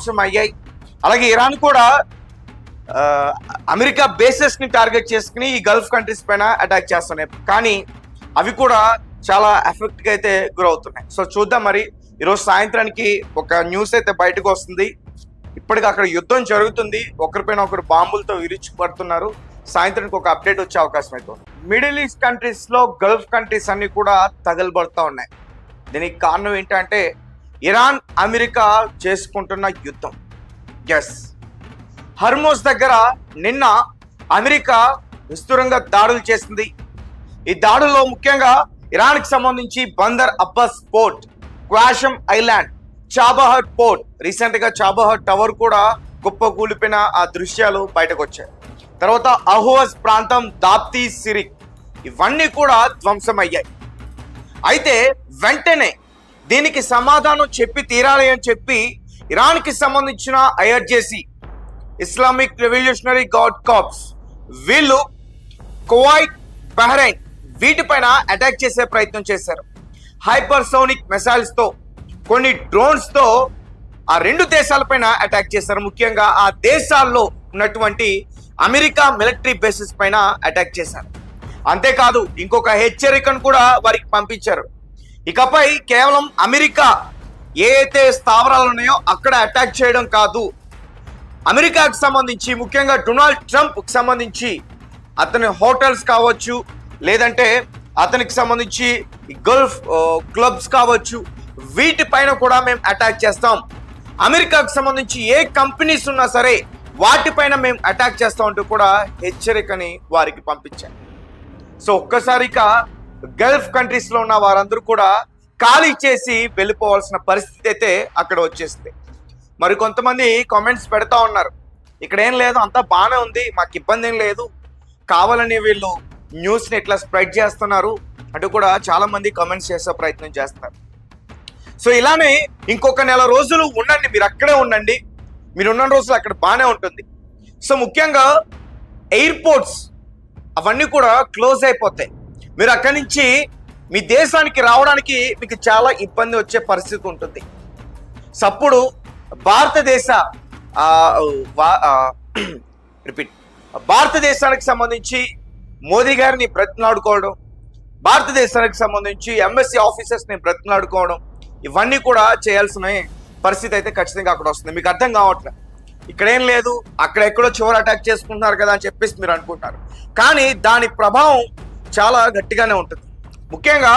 ధ్వంసం అయ్యాయి. అలాగే ఇరాన్ కూడా అమెరికా బేసెస్ ని టార్గెట్ చేసుకుని ఈ గల్ఫ్ కంట్రీస్ పైన అటాక్ చేస్తున్నాయి. కానీ అవి కూడా చాలా ఎఫెక్ట్ గా అయితే గురవుతున్నాయి. సో చూద్దాం, మరి ఈరోజు సాయంత్రానికి ఒక న్యూస్ అయితే బయటకు వస్తుంది. ఇప్పటికి అక్కడ యుద్ధం జరుగుతుంది, ఒకరిపైన ఒకరు బాంబులతో విరుచుకుపడుతున్నారు. సాయంత్రానికి ఒక అప్డేట్ వచ్చే అవకాశం అయితే ఉంది. మిడిల్ ఈస్ట్ కంట్రీస్ లో గల్ఫ్ కంట్రీస్ అన్ని కూడా తగలబడుతూ ఉన్నాయి. దీనికి కారణం ఏంటంటే ఇరాన్ అమెరికా చేసుకుంటున్న యుద్ధం. ఎస్, హర్మోస్ దగ్గర నిన్న అమెరికా విస్తృతంగా దాడులు చేసింది. ఈ దాడుల్లో ముఖ్యంగా ఇరాన్కి సంబంధించి Bandar Abbas port, Qeshm island, Chabahar port, recent గా చాబహార్ టవర్ కూడా కుప్పకూలిపోయిన ఆ దృశ్యాలు బయటకు వచ్చాయి. తర్వాత అహోజ్ ప్రాంతం, దాప్తి, సిరిక్ ఇవన్నీ కూడా ధ్వంసమయ్యాయి. అయితే వెంటనే దీనికి సమాధానం చెప్పి తీరాలి అని చెప్పి ఇరాన్కి సంబంధించిన ఐఆర్జేసీ, ఇస్లామిక్ రెవల్యూషనరీ గార్డ్ కార్ప్స్, వీళ్ళు కువైట్, బహ్రెయిన్ వీటిపైన అటాక్ చేసే ప్రయత్నం చేశారు. హైపర్సోనిక్ మిసైల్స్ తో, కొన్ని డ్రోన్స్ తో ఆ రెండు దేశాలపైన అటాక్ చేశారు. ముఖ్యంగా ఆ దేశాల్లో ఉన్నటువంటి అమెరికా మిలిటరీ బేసెస్ పైన అటాక్ చేశారు. అంతేకాదు ఇంకొక హెచ్చరికను కూడా వారికి పంపించారు. ఇకపై కేవలం అమెరికా ఏ అయితే స్థావరాలు ఉన్నాయో అక్కడ అటాక్ చేయడం కాదు, అమెరికాకు సంబంధించి ముఖ్యంగా డొనాల్డ్ ట్రంప్ కి సంబంధించి అతని హోటల్స్ కావచ్చు, లేదంటే అతనికి సంబంధించి గల్ఫ్ క్లబ్స్ కావచ్చు, వీటిపైన కూడా మేము అటాక్ చేస్తాం. అమెరికాకు సంబంధించి ఏ కంపెనీస్ ఉన్నా సరే వాటిపైన మేము అటాక్ చేస్తాం అంటూ కూడా హెచ్చరికని వారికి పంపించాం. సో ఒక్కసారిగా గల్ఫ్ కంట్రీస్ లో ఉన్న వారందరూ కూడా ఖాళీ చేసి వెళ్ళిపోవాల్సిన పరిస్థితి అయితే అక్కడ వచ్చేసింది. మరి కొంతమంది కామెంట్స్ పెడతా ఉన్నారు, ఇక్కడ ఏం లేదు, అంతా బాగానే ఉంది, మాకు ఇబ్బంది ఏం లేదు, కావాలని వీళ్ళు న్యూస్ని ఇట్లా స్ప్రెడ్ చేస్తున్నారు అంటూ కూడా చాలా మంది కామెంట్స్ చేసే ప్రయత్నం చేస్తున్నారు. సో ఇలానే ఇంకొక నెల రోజులు ఉండండి, మీరు అక్కడే ఉండండి, మీరు ఉన్న రోజులు అక్కడ బాగానే ఉంటుంది. సో ముఖ్యంగా ఎయిర్పోర్ట్స్ అవన్నీ కూడా క్లోజ్ అయిపోతాయి. మీరు అక్కడి నుంచి మీ దేశానికి రావడానికి మీకు చాలా ఇబ్బంది వచ్చే పరిస్థితి ఉంటుంది. సో అప్పుడు భారతదేశానికి సంబంధించి మోదీ గారిని బ్రతిమలాడుకోవడం, భారతదేశానికి సంబంధించి ఎంబసీ ఆఫీసర్స్ని బ్రతిమలాడుకోవడం, ఇవన్నీ కూడా చేయాల్సిన పరిస్థితి అయితే ఖచ్చితంగా అక్కడ వస్తుంది. మీకు అర్థం కావట్లేదు, ఇక్కడేం లేదు, అక్కడెక్కడో చివరి అటాక్ చేసుకుంటున్నారు కదా అని చెప్పేసి మీరు అనుకుంటారు. కానీ దాని ప్రభావం చాలా గట్టిగానే ఉంటుంది. ముఖ్యంగా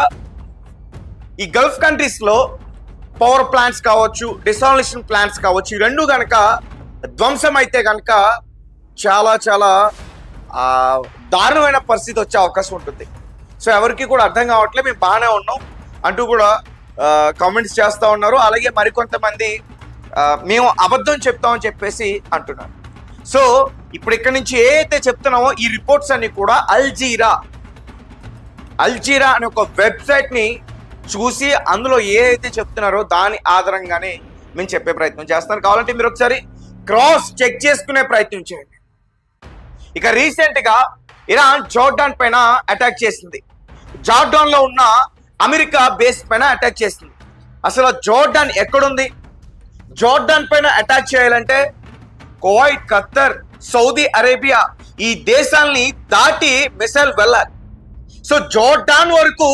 ఈ గల్ఫ్ కంట్రీస్లో పవర్ ప్లాంట్స్ కావచ్చు, డిసాలినేషన్ ప్లాంట్స్ కావచ్చు, ఈ రెండు కనుక ధ్వంసం అయితే కనుక చాలా చాలా దారుణమైన పరిస్థితి వచ్చే అవకాశం ఉంటుంది. సో ఎవరికి కూడా అర్థం కావట్లేదు, మేము బాగానే ఉన్నాం అంటూ కూడా కామెంట్స్ చేస్తూ ఉన్నారు. అలాగే మరికొంతమంది మేము అబద్ధం చెప్తామని చెప్పేసి అంటున్నారు. సో ఇప్పుడు ఇక్కడ నుంచి ఏదైతే చెప్తున్నామో ఈ రిపోర్ట్స్ అన్ని కూడా అల్జీరా అనే ఒక వెబ్సైట్ని చూసి అందులో ఏదైతే చెప్తున్నారో దాని ఆధారంగానే మేము చెప్పే ప్రయత్నం చేస్తాను. కావాలంటే మీరు ఒకసారి క్రాస్ చెక్ చేసుకునే ప్రయత్నం చేయండి. ఇక రీసెంట్గా ఇరాన్ జోర్డాన్ పైన అటాక్ చేసింది. జార్డాన్లో ఉన్న అమెరికా బేస్ పైన అటాక్ చేసింది. అసలు జోర్డాన్ ఎక్కడుంది? జోర్డాన్ పైన అటాక్ చేయాలంటే కువైట్, ఖత్తర్, సౌదీ అరేబియా ఈ దేశాల్ని దాటి మిసైల్ వెళ్ళాలి. సో జోర్డాన్ వరకు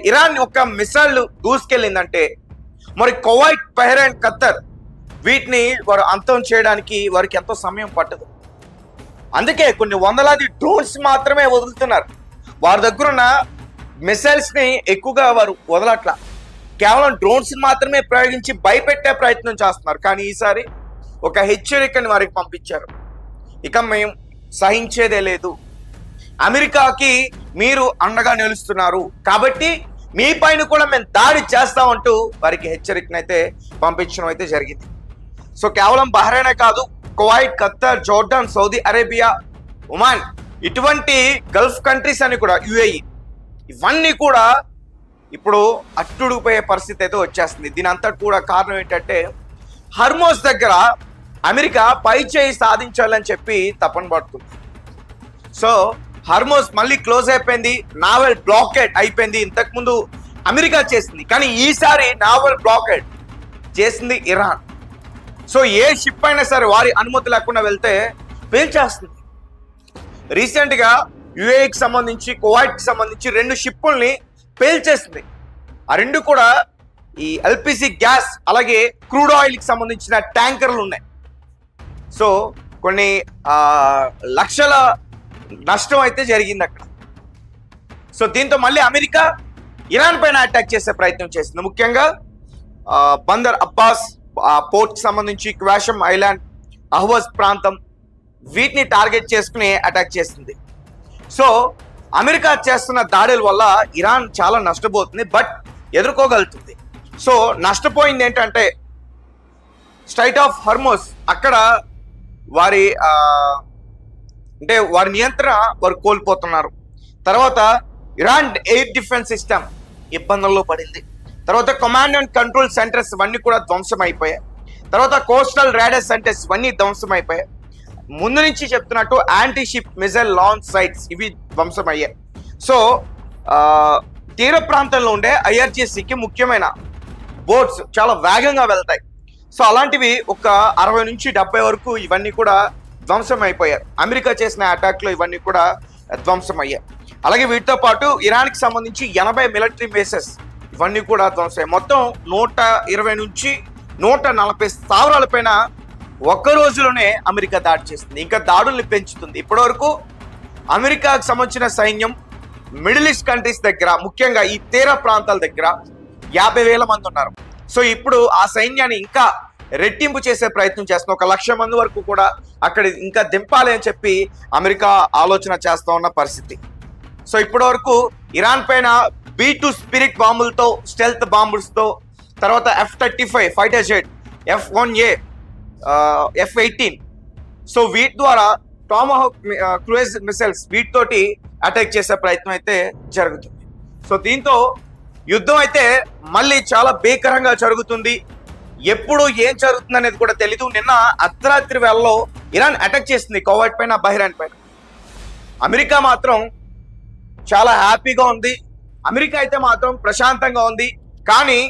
ఇరాన్ యొక్క మిసైల్ దూసుకెళ్ళిందంటే మరి కువైట్, బహ్రెయిన్, ఖత్తర్ వీటిని వారు అంతం చేయడానికి వారికి ఎంతో సమయం పట్టదు. అందుకే కొన్ని వందలాది డ్రోన్స్ మాత్రమే వదులుతున్నారు. వారి దగ్గర ఉన్న మిసైల్స్ని ఎక్కువగా వారు వదలట్లా, కేవలం డ్రోన్స్ మాత్రమే ప్రయోగించి భయపెట్టే ప్రయత్నం చేస్తున్నారు. కానీ ఈసారి ఒక హెచ్చరికని వారికి పంపించారు, ఇక మేము సహించేదే లేదు, అమెరికాకి మీరు అండగా నిలుస్తున్నారు కాబట్టి మీ పైన కూడా మేము దాడి చేస్తామంటూ వారికి హెచ్చరికనైతే పంపించడం అయితే జరిగింది. సో కేవలం బహ్రెయినే కాదు, Kuwait, Khattar, Jordan, Saudi Arabia, Oman ఇటువంటి గల్ఫ్ కంట్రీస్ అని కూడా, యుఏఈ ఇవన్నీ కూడా ఇప్పుడు అట్టుడిపోయే పరిస్థితి అయితే వచ్చేస్తుంది. దీని అంతటి కూడా కారణం ఏంటంటే హర్మోస్ దగ్గర అమెరికా పై చేయి సాధించాలని చెప్పి తపన పడుతుంది. సో హర్మోస్ మళ్ళీ క్లోజ్ అయిపోయింది, నావల్ బ్లాకేడ్ అయిపోయింది. ఇంతకుముందు అమెరికా చేసింది, కానీ ఈసారి నావల్ బ్లాకేడ్ చేసింది ఇరాన్. సో ఏ షిప్ అయినా సరే వారి అనుమతి లేకుండా వెళ్తే పేల్చేస్తుంది. రీసెంట్గా యుఏఈకి సంబంధించి కువైట్కి సంబంధించి 2 షిప్పుల్ని పేల్చేస్తుంది. ఆ 2 కూడా ఈ ఎల్పిజి గ్యాస్ అలాగే క్రూడ్ ఆయిల్కి సంబంధించిన ట్యాంకర్లు ఉన్నాయి. సో కొన్ని లక్షల నష్టం అయితే జరిగింది అక్కడ. సో దీంతో మళ్ళీ అమెరికా ఇరాన్ పైన అటాక్ చేసే ప్రయత్నం చేసింది. ముఖ్యంగా బందర్ అబ్బాస్ పోర్ట్కి సంబంధించి క్వాషం ఐలాండ్, అహ్వజ్ ప్రాంతం వీటిని టార్గెట్ చేసుకుని అటాక్ చేసింది. సో అమెరికా చేస్తున్న దాడుల వల్ల ఇరాన్ చాలా నష్టపోతుంది, బట్ ఎదుర్కోగలుగుతుంది. సో నష్టపోయింది ఏంటంటే స్ట్రైట్ ఆఫ్ హార్మోజ్, అక్కడ వారి అంటే వారి నియంత్రణ వారు కోల్పోతున్నారు. తర్వాత ఇరాన్ ఎయిర్ డిఫెన్స్ సిస్టమ్ ఇబ్బందుల్లో పడింది. తర్వాత కమాండ్ అండ్ కంట్రోల్ సెంటర్స్ ఇవన్నీ కూడా ధ్వంసం అయిపోయాయి. తర్వాత కోస్టల్ రాడార్ సెంటర్స్ ఇవన్నీ ధ్వంసం అయిపోయాయి. ముందు నుంచి చెప్తున్నట్టు anti ship missile launch sites ఇవి ధ్వంసం అయ్యాయి. సో తీర ప్రాంతంలో ఉండే ఐఆర్జీసీకి ముఖ్యమైన బోట్స్ చాలా వేగంగా వెళ్తాయి. సో అలాంటివి ఒక 60 నుంచి 70 వరకు ఇవన్నీ కూడా ధ్వంసం అయిపోయాయి. అమెరికా చేసిన అటాక్లో ఇవన్నీ కూడా ధ్వంసం అయ్యాయి. అలాగే వీటితో పాటు ఇరాన్కి సంబంధించి 80 మిలిటరీ బేసెస్ ఇవన్నీ కూడా ధ్వంసం. మొత్తం 120 నుంచి 140 స్థావరాల పైన ఒక్క రోజులోనే అమెరికా దాడి చేస్తుంది. ఇంకా దాడుల్ని పెంచుతుంది. ఇప్పటివరకు అమెరికాకు సంబంధించిన సైన్యం మిడిల్ ఈస్ట్ కంట్రీస్ దగ్గర, ముఖ్యంగా ఈ తీర ప్రాంతాల దగ్గర 50,000 మంది ఉన్నారు. సో ఇప్పుడు ఆ సైన్యాన్ని ఇంకా రెట్టింపు చేసే ప్రయత్నం చేస్తున్న 1,00,000 మంది వరకు కూడా అక్కడ ఇంకా దింపాలి అని చెప్పి అమెరికా ఆలోచన చేస్తూ ఉన్న పరిస్థితి. సో ఇప్పటి వరకు ఇరాన్ పైన B2 స్పిరిట్ బాంబులతో, స్టెల్త్ బాంబులతో, తర్వాత F-35 fighter jet, F-1A, F-18, so వీటి ద్వారా టామాహోక్ క్రూయిజ్ మిసైల్స్ వీటితోటి అటాక్ చేసే ప్రయత్నం అయితే జరుగుతుంది. సో దీంతో యుద్ధం అయితే మళ్ళీ చాలా భీకరంగా జరుగుతుంది. ఎప్పుడు ఏం జరుగుతుంది అనేది కూడా తెలీదు. నిన్న అర్ధరాత్రి వేళలో ఇరాన్ అటాక్ చేసింది కువైట్ పైన, బహ్రెయిన్ పైన. అమెరికా మాత్రం చాలా హ్యాపీగా ఉంది. అమెరికా అయితే మాత్రం ప్రశాంతంగా ఉంది. కానీ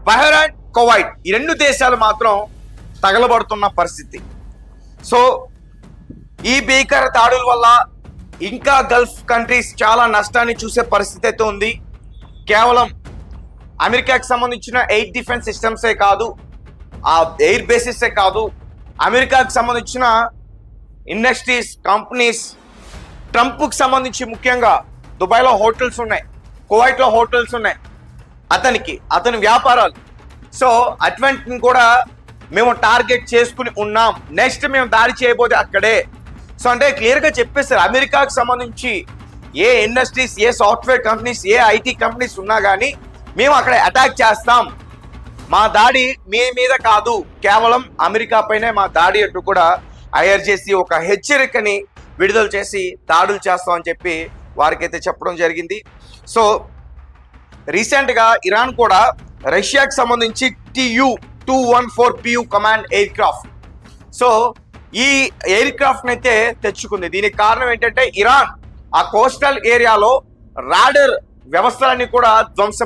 బహ్రెయిన్, కువైట్ ఈ 2 దేశాలు మాత్రం తగలబడుతున్న పరిస్థితి. సో ఈ భీకర దాడుల వల్ల ఇంకా గల్ఫ్ కంట్రీస్ చాలా నష్టాన్ని చూసే పరిస్థితి అయితే ఉంది. కేవలం అమెరికాకి సంబంధించిన ఎయిర్ డిఫెన్స్ సిస్టమ్సే కాదు, ఆ ఎయిర్ బేసిసే కాదు, అమెరికాకి సంబంధించిన ఇండస్ట్రీస్, కంపెనీస్, ట్రంప్కి సంబంధించి ముఖ్యంగా దుబాయ్లో హోటల్స్ ఉన్నాయి, కువైట్లో హోటల్స్ ఉన్నాయి, అతని వ్యాపారాలు. సో అటువంటిని కూడా మేము టార్గెట్ చేసుకుని ఉన్నాం. నెక్స్ట్ మేము దాడి చేయబోతే అక్కడే. సో అంటే క్లియర్గా చెప్పేస్తారు, అమెరికాకు సంబంధించి ఏ ఇండస్ట్రీస్, ఏ సాఫ్ట్వేర్ కంపెనీస్, ఏ ఐటీ కంపెనీస్ ఉన్నా కానీ మేము అక్కడ అటాక్ చేస్తాం. మా దాడి మీ మీద కాదు, కేవలం అమెరికా పైనే మా దాడి అంటూ కూడా ఐఆర్జేసీ ఒక హెచ్చరికని విడుదల చేసి దాడులు చేస్తామని చెప్పి వారికైతే చెప్పడం జరిగింది. సో రీసెంట్గా ఇరాన్ కూడా రష్యాకి సంబంధించి Tu-214PU command air craft, so ఈ ఎయిర్ క్రాఫ్ట్ అయితే తెచ్చుకుంది. దీనికి కారణం ఏంటంటే ఇరాన్ ఆ కోస్టల్ ఏరియాలో రాడర్ వ్యవస్థలన్నీ కూడా ధ్వంసం